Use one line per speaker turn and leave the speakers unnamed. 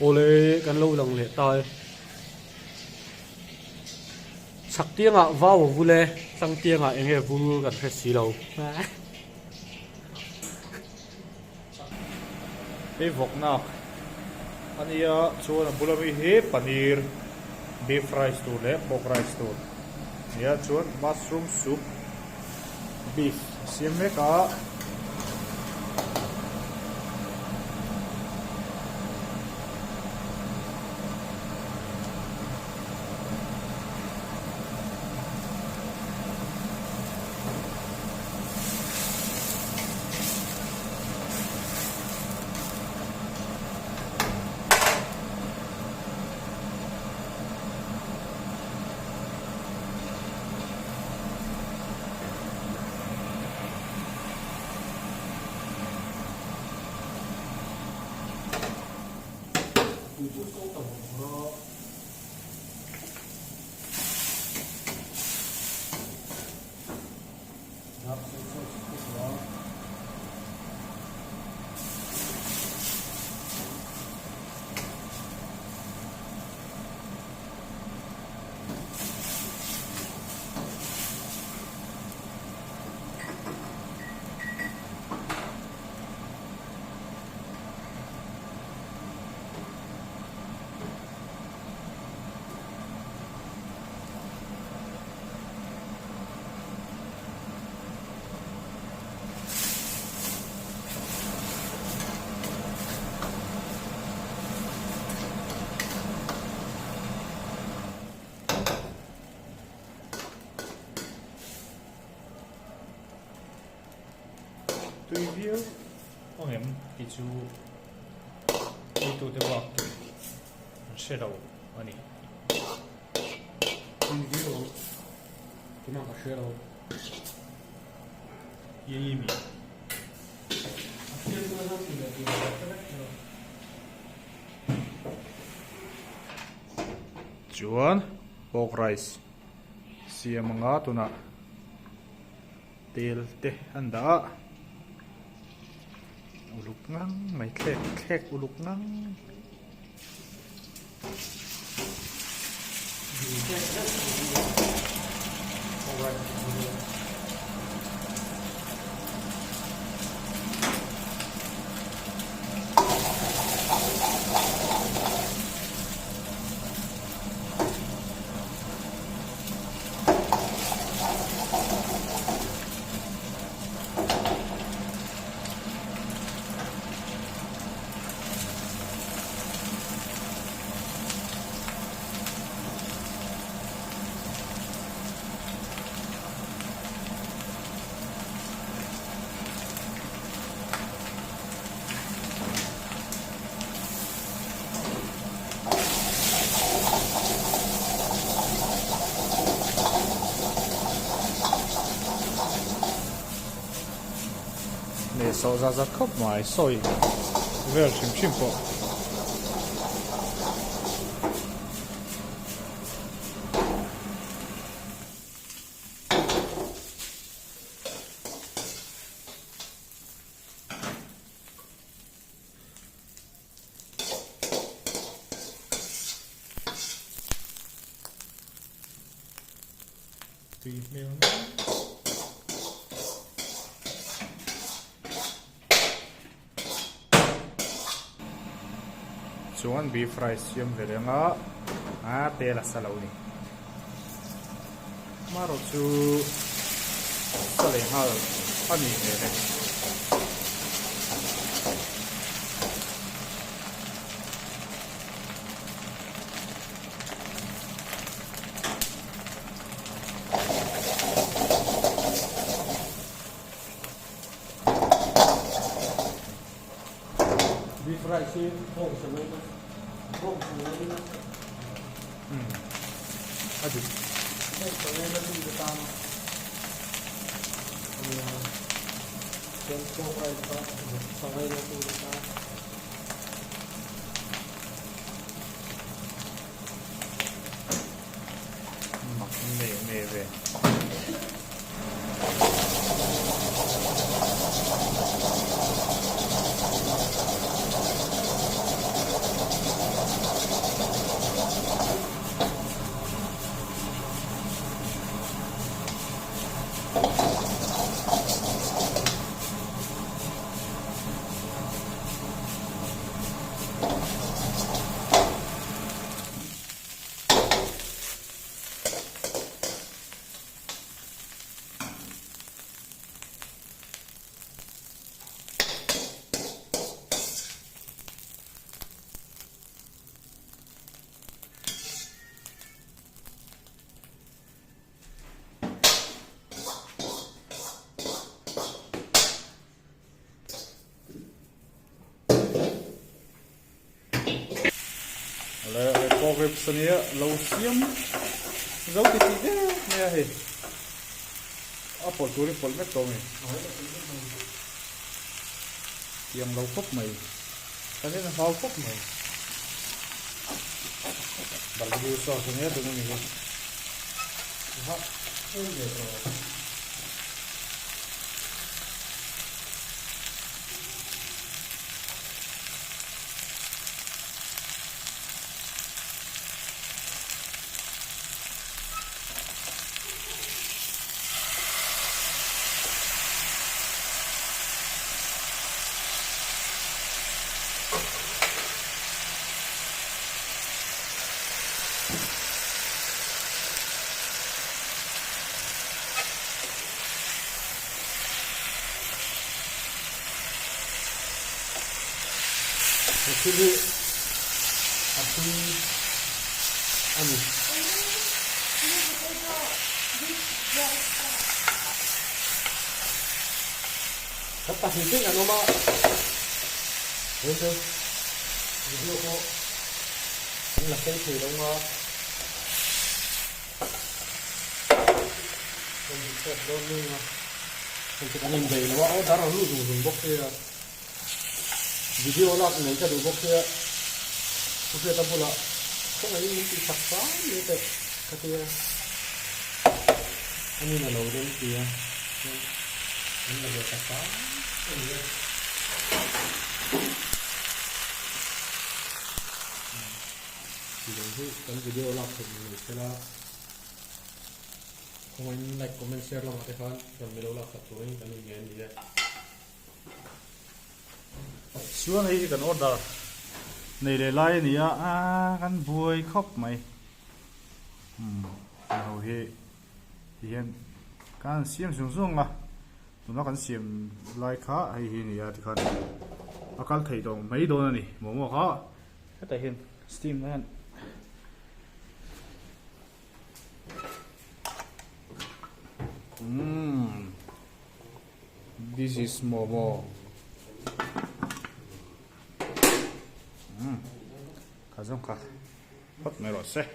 ole kan lo lang le tai sak tianga waw vule sang tianga enge vul kan he si lo
ei vok na ania chuan bulami hi paneer beef rice tu le pork rice tu ya chuan mushroom soup beef siam me ka tùy view ông em thì chú đi tụ thế bọc sẽ đâu anh ấy
tui view ki ma ka she lo
ye ye mi chuan pork rice siam nga tuna tel te anda uluk ngang mai khlek uluk ngang ne so za khop mai soi vel chim po tùy mèo chuan beef rice yum velenga tela saloni maro chu salai hal ani ne
beef rice hong samai na
adu
hong samai na tu de tam pork rice pa samai na tu de tam
mak ne ve le pork ribs ania lo siam zo ti ti de me hi a pol turi pol me to me yang lo khop mai kan nên hao khop mai barbecue sauce ania tu ni ha
Actually, api ani. Kata hinting ano ma? Ito. Video ko. Ang laki silong nga. Kung dito doon nga. Kung kita ning bay lawa o darang lu dung bok ya. Video lát này cho đủ bốc kia, bốc kia ta bula, cái này những cái sặc sỡ như thế, cái kia, anh như là lẩu đến kia, anh là đồ sặc sỡ, thì đấy cái video lát thì mình sẽ là không anh like comment share lòng cái phần, còn video lát tập tối cái mình nghe gì đấy.
Xuống đây cần order này để lại nè kan vui khóc mày hầu hệ hiện kan xiêm xuống xuống à tụi nó kan xiêm lại khá hay hiện nè thì kan akal thấy đâu mấy đồ này mồm khó cái tay hiện steam này this is momo 가정가 헛 메로세